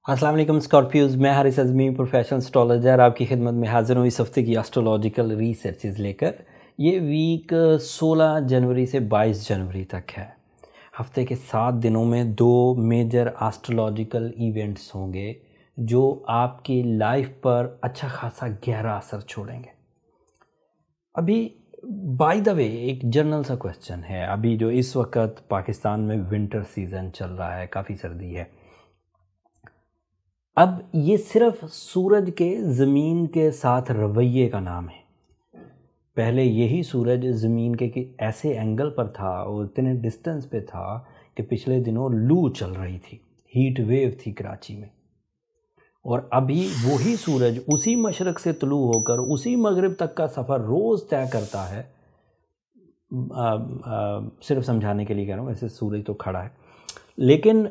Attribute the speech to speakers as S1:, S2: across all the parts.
S1: अस्सलाम वालेकुम स्कॉर्पियोज, मैं हारिस अज़मी प्रोफेशनल एस्ट्रोलॉजर आपकी खिदमत में हाजिर हूँ इस हफ्ते की एस्ट्रोलॉजिकल रिसर्चेज लेकर। ये वीक 16 जनवरी से 22 जनवरी तक है। हफ्ते के 7 दिनों में 2 मेजर एस्ट्रोलॉजिकल इवेंट्स होंगे जो आपकी लाइफ पर अच्छा खासा गहरा असर छोड़ेंगे। अभी बाय द वे एक जनरल सा क्वेश्चन है, अभी जो इस वक्त पाकिस्तान में विंटर सीज़न चल रहा है, काफ़ी सर्दी है। अब ये सिर्फ सूरज के ज़मीन के साथ रवैये का नाम है। पहले यही सूरज ज़मीन के ऐसे एंगल पर था और इतने डिस्टेंस पे था कि पिछले दिनों लू चल रही थी, हीट वेव थी कराची में। और अभी वही सूरज उसी मशरक़ से तुलू होकर उसी मगरिब तक का सफ़र रोज़ तय करता है। सिर्फ समझाने के लिए कह रहा हूँ, वैसे सूरज तो खड़ा है लेकिन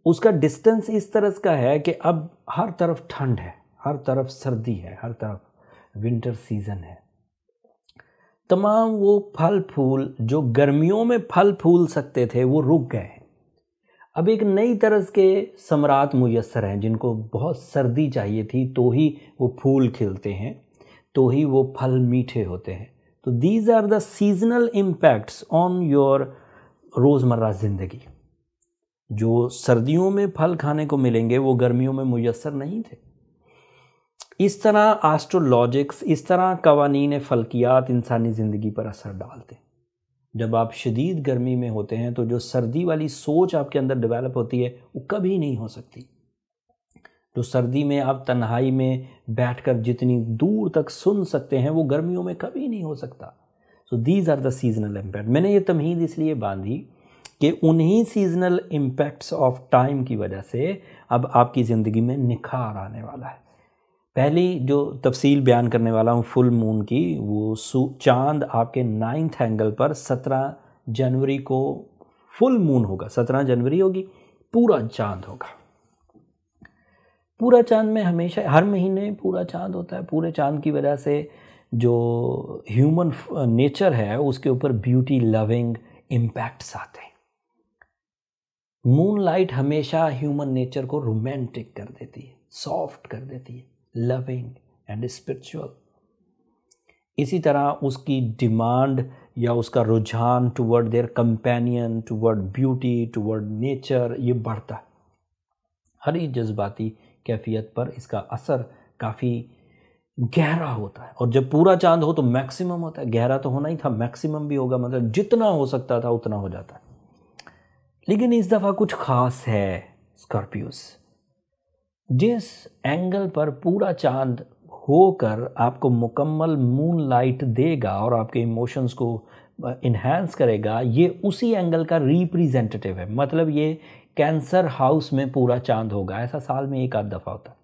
S1: उसका डिस्टेंस इस तरह का है कि अब हर तरफ ठंड है, हर तरफ सर्दी है, हर तरफ विंटर सीज़न है। तमाम वो फल फूल जो गर्मियों में फल फूल सकते थे वो रुक गए हैं। अब एक नई तरह के समरात मुयस्सर हैं जिनको बहुत सर्दी चाहिए थी तो ही वो फूल खिलते हैं, तो ही वो फल मीठे होते हैं। तो these are the seasonal impacts on your रोज़मर्रा ज़िंदगी। जो सर्दियों में फल खाने को मिलेंगे वो गर्मियों में मुयस्सर नहीं थे। इस तरह एस्ट्रोलॉजिक्स, इस तरह कवानीन फल्कियात इंसानी ज़िंदगी पर असर डालते हैं। जब आप शदीद गर्मी में होते हैं तो जो सर्दी वाली सोच आपके अंदर डेवलप होती है वो कभी नहीं हो सकती। जो सर्दी में आप तन्हाई में बैठकर जितनी दूर तक सुन सकते हैं वो गर्मियों में कभी नहीं हो सकता। So these are the seasonal impact. मैंने ये तमहीद इसलिए बांधी कि उन्हीं सीजनल इम्पैक्ट्स ऑफ टाइम की वजह से अब आपकी ज़िंदगी में निखार आने वाला है। पहली जो तफसील बयान करने वाला हूँ फुल मून की, वो चांद आपके 9th एंगल पर 17 जनवरी को फुल मून होगा। 17 जनवरी होगी, पूरा चांद होगा। पूरा चांद में हमेशा हर महीने पूरा चांद होता है। पूरे चांद की वजह से जो ह्यूमन नेचर है उसके ऊपर ब्यूटी लविंग इम्पैक्ट्स आते हैं। मून लाइट हमेशा ह्यूमन नेचर को रोमांटिक कर देती है, सॉफ्ट कर देती है, लविंग एंड स्पिरिचुअल। इसी तरह उसकी डिमांड या उसका रुझान toward their companion, toward beauty, toward nature, ये बढ़ता है। हर ही जज्बाती कैफियत पर इसका असर काफ़ी गहरा होता है। और जब पूरा चांद हो तो मैक्सिमम होता है। गहरा तो होना ही था, मैक्सिमम भी होगा, मतलब जितना हो सकता था उतना हो जाता है। लेकिन इस दफ़ा कुछ ख़ास है स्कॉर्पियोस। जिस एंगल पर पूरा चांद होकर आपको मुकम्मल मून लाइट देगा और आपके इमोशंस को इन्हांस करेगा, ये उसी एंगल का रिप्रेजेंटेटिव है। मतलब ये कैंसर हाउस में पूरा चांद होगा। ऐसा साल में एक आध दफ़ा होता है।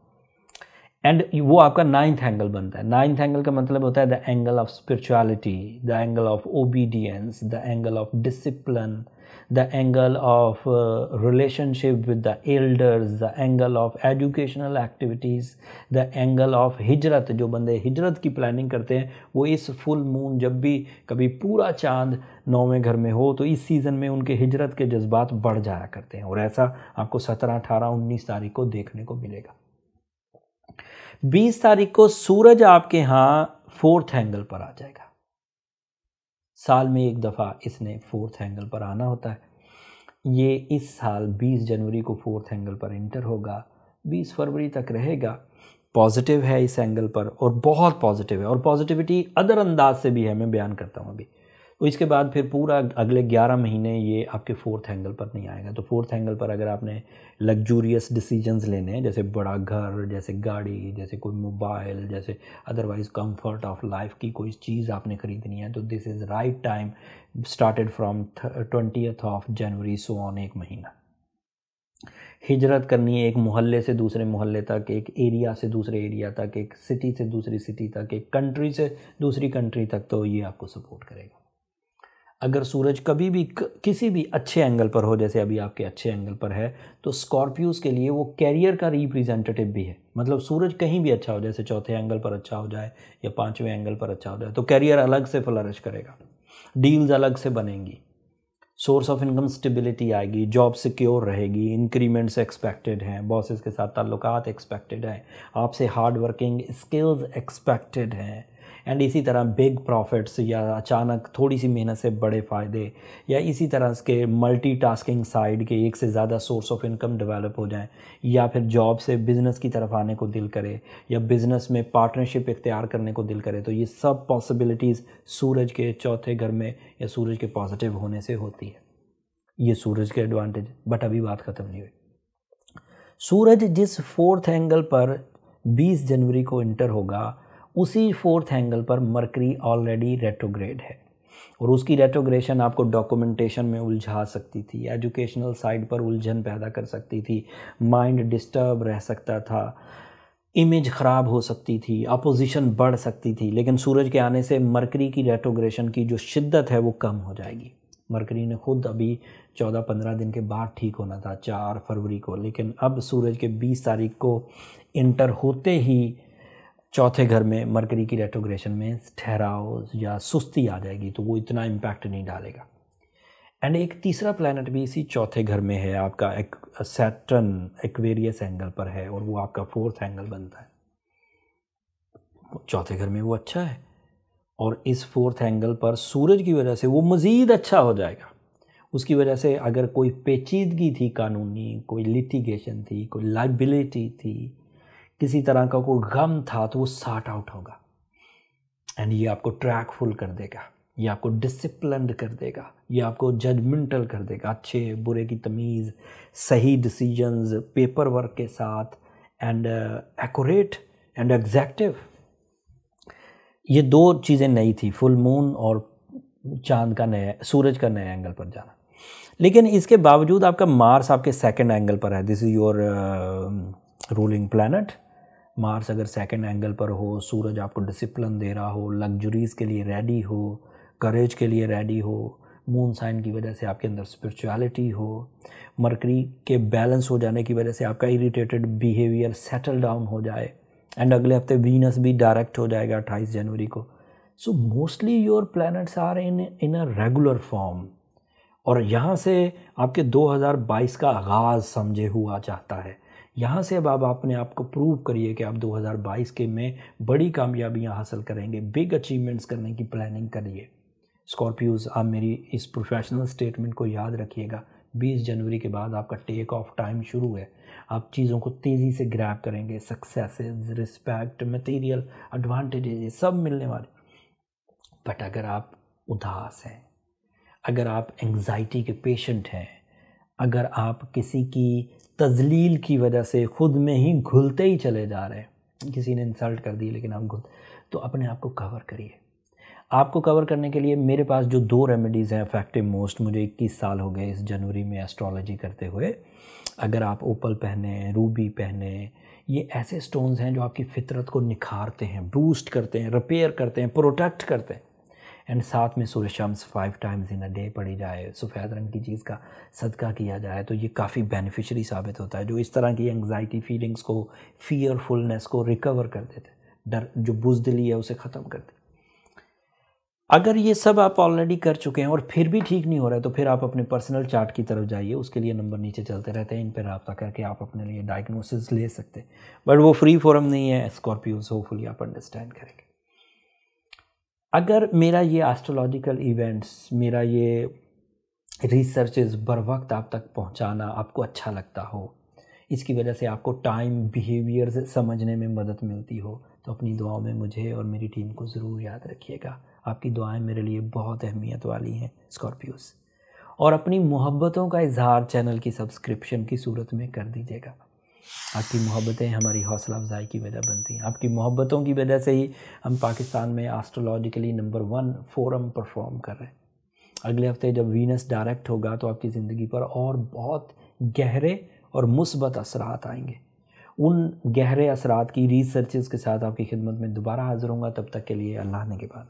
S1: एंड वो आपका 9th एंगल बनता है। 9th एंगल का मतलब होता है the angle of spirituality, the angle of obedience, the angle of discipline, the angle of relationship with the elders, the angle of educational activities, the angle of हिजरत। जो बंदे हिजरत की प्लानिंग करते हैं वो इस फुल मून, जब भी कभी पूरा चांद 9वें घर में हो तो इस सीज़न में उनके हिजरत के जज्बात बढ़ जाया करते हैं। और ऐसा आपको 17, 18, 19 तारीख को देखने को मिलेगा। 20 तारीख को सूरज आपके यहाँ 4th एंगल पर आ जाएगा। साल में एक दफ़ा इसने 4th एंगल पर आना होता है। ये इस साल 20 जनवरी को 4th एंगल पर इंटर होगा, 20 फरवरी तक रहेगा। पॉजिटिव है इस एंगल पर और बहुत पॉजिटिव है। और पॉजिटिविटी अदर अंदाज से भी है, मैं बयान करता हूँ अभी। तो इसके बाद फिर पूरा अगले 11 महीने ये आपके 4th एंगल पर नहीं आएगा। तो 4th एंगल पर अगर आपने लग्जूरियस डिसीजंस लेने हैं, जैसे बड़ा घर, जैसे गाड़ी, जैसे कोई मोबाइल, जैसे अदरवाइज कंफर्ट ऑफ लाइफ की कोई चीज़ आपने ख़रीदनी है, तो this is right time. Started from 20th of January, so on, एक महीना। हिजरत करनी है एक मोहल्ले से दूसरे मोहल्ले तक, एक एरिया से दूसरे एरिया तक, एक सिटी से दूसरी सिटी तक, एक कंट्री से दूसरी कंट्री तक, तो ये आपको सपोर्ट करेगा। अगर सूरज कभी भी किसी भी अच्छे एंगल पर हो, जैसे अभी आपके अच्छे एंगल पर है, तो स्कॉर्पियोस के लिए वो कैरियर का रिप्रेजेंटेटिव भी है। मतलब सूरज कहीं भी अच्छा हो, जैसे 4थे एंगल पर अच्छा हो जाए या 5वें एंगल पर अच्छा हो जाए, तो कैरियर अलग से फ्लरिश करेगा, डील्स अलग से बनेंगी, सोर्स ऑफ इनकम स्टेबिलिटी आएगी, जॉब सिक्योर रहेगी, इंक्रीमेंट्स एक्सपेक्टेड हैं, बॉसेस के साथ ताल्लुकात एक्सपेक्टेड हैं, आपसे हार्ड वर्किंग स्किल्स एक्सपेक्टेड हैं, एंड इसी तरह बिग प्रॉफिट्स या अचानक थोड़ी सी मेहनत से बड़े फ़ायदे, या इसी तरह के मल्टीटास्किंग साइड के एक से ज़्यादा सोर्स ऑफ इनकम डेवलप हो जाएं, या फिर जॉब से बिज़नेस की तरफ आने को दिल करे, या बिज़नेस में पार्टनरशिप इख्तियार करने को दिल करे, तो ये सब पॉसिबिलिटीज़ सूरज के चौथे घर में या सूरज के पॉजिटिव होने से होती है। ये सूरज के एडवांटेज। बट अभी बात ख़त्म नहीं हुई। सूरज जिस 4th एंगल पर 20 जनवरी को इंटर होगा, उसी 4th एंगल पर मरकरी ऑलरेडी रेट्रोग्रेड है, और उसकी रेट्रोग्रेशन आपको डॉक्यूमेंटेशन में उलझा सकती थी, एजुकेशनल साइड पर उलझन पैदा कर सकती थी, माइंड डिस्टर्ब रह सकता था, इमेज ख़राब हो सकती थी, अपोजिशन बढ़ सकती थी। लेकिन सूरज के आने से मरकरी की रेट्रोग्रेशन की जो शिद्दत है वो कम हो जाएगी। मरकरी ने खुद अभी 14-15 दिन के बाद ठीक होना था, 4 फरवरी को, लेकिन अब सूरज के 20 तारीख को इंटर होते ही चौथे घर में मरकरी की रेट्रोग्रेशन में ठहराव या सुस्ती आ जाएगी, तो वो इतना इम्पैक्ट नहीं डालेगा। एंड एक तीसरा प्लैनेट भी इसी चौथे घर में है आपका, एक सैटर्न एक्वेरियस एंगल पर है, और वो आपका 4th एंगल बनता है चौथे घर में, वो अच्छा है। और इस 4th एंगल पर सूरज की वजह से वो मज़ीद अच्छा हो जाएगा। उसकी वजह से अगर कोई पेचीदगी थी कानूनी, कोई लिटिगेशन थी, कोई लाइबिलिटी थी, किसी तरह का कोई गम था, तो वो सॉर्ट आउट होगा। एंड ये आपको ट्रैकफुल कर देगा, ये आपको डिसिप्लिन्ड कर देगा, ये आपको जजमेंटल कर देगा, अच्छे बुरे की तमीज़, सही डिसीजंस, पेपर वर्क के साथ, एंड एक्यूरेट एंड एग्जैक्टिव। ये 2 चीज़ें नई थी, फुल मून और चांद का नया, सूरज का नया एंगल पर जाना। लेकिन इसके बावजूद आपका मार्स आपके 2nd एंगल पर है। This is your ruling planet. Mars अगर 2nd एंगल पर हो, सूरज आपको डिसिप्लिन दे रहा हो, लग्जरीज़ के लिए रेडी हो, करेज के लिए रेडी हो, मून साइन की वजह से आपके अंदर स्पिरिचुअलिटी हो, मरकरी के बैलेंस हो जाने की वजह से आपका इरिटेटेड बिहेवियर सेटल डाउन हो जाए, एंड अगले हफ्ते वीनस भी डायरेक्ट हो जाएगा 28 जनवरी को। So mostly your planets are in a regular form, और यहाँ से आपके 2022 का आगाज़ समझे हुआ चाहता है। यहाँ से अब आप अपने आप को प्रूव करिए कि आप 2022 के में बड़ी कामयाबियाँ हासिल करेंगे, बिग अचीवमेंट्स करने की प्लानिंग करिए। स्कॉर्पियोज़, आप मेरी इस प्रोफेशनल स्टेटमेंट को याद रखिएगा। 20 जनवरी के बाद आपका टेक ऑफ टाइम शुरू है। आप चीज़ों को तेज़ी से ग्रैब करेंगे, सक्सेसेस, रिस्पेक्ट, मटेरियल एडवांटेजेस सब मिलने वाले। बट अगर आप उदास हैं, अगर आप एंग्जाइटी के पेशेंट हैं, अगर आप किसी की तजलील की वजह से खुद में ही घुलते ही चले जा रहे हैं, किसी ने इंसल्ट कर दी लेकिन आप घुल, तो अपने आप को कवर करिए। आपको कवर करने के लिए मेरे पास जो 2 रेमेडीज़ हैं इफेक्टिव मोस्ट, मुझे 21 साल हो गए इस जनवरी में एस्ट्रोलॉजी करते हुए। अगर आप ओपल पहने, रूबी पहने, ये ऐसे स्टोन्स हैं जो आपकी फितरत को निखारते हैं, बूस्ट करते हैं, रिपेयर करते हैं, प्रोटेक्ट करते हैं। एंड साथ में सूर्य शम्स 5 टाइम्स इन अ डे पढ़ी जाए, सफ़ेद रंग की चीज़ का सदका किया जाए, तो ये काफ़ी बेनिफिशियरी साबित होता है, जो इस तरह की एंग्जाइटी फीलिंग्स को, फियरफुलनेस को रिकवर कर देते, डर जो बुज़दिली है उसे ख़त्म कर देते। अगर ये सब आप ऑलरेडी कर चुके हैं और फिर भी ठीक नहीं हो रहा है, तो फिर आप अपने पर्सनल चार्ट की तरफ जाइए। उसके लिए नंबर नीचे चलते रहते हैं, इन पर रब्ता करके आप अपने लिए डायग्नोसिस ले सकते हैं। बट वो फ्री फोरम नहीं है स्कॉर्पियोज, होपफुली आप अंडरस्टैंड करेंगे। अगर मेरा ये एस्ट्रोलॉजिकल इवेंट्स, मेरा ये रिसर्चेस बर वक्त आप तक पहुंचाना आपको अच्छा लगता हो, इसकी वजह से आपको टाइम बिहेवियर्स समझने में मदद मिलती हो, तो अपनी दुआओं में मुझे और मेरी टीम को ज़रूर याद रखिएगा। आपकी दुआएं मेरे लिए बहुत अहमियत वाली हैं स्कॉर्पियोस। और अपनी मोहब्बतों का इजहार चैनल की सब्सक्रिप्शन की सूरत में कर दीजिएगा। आपकी मोहब्बतें हमारी हौसला अफजाई की वजह बनती हैं। आपकी मोहब्बतों की वजह से ही हम पाकिस्तान में एस्ट्रोलॉजिकली नंबर 1 फोरम परफॉर्म कर रहे हैं। अगले हफ्ते जब वीनस डायरेक्ट होगा तो आपकी ज़िंदगी पर और बहुत गहरे और मुस्बत असरात आएंगे। उन गहरे असरात की रिसर्चेस के साथ आपकी खिदमत में दोबारा हाज़िर होऊंगा। तब तक के लिए अल्लाह ने के बाद।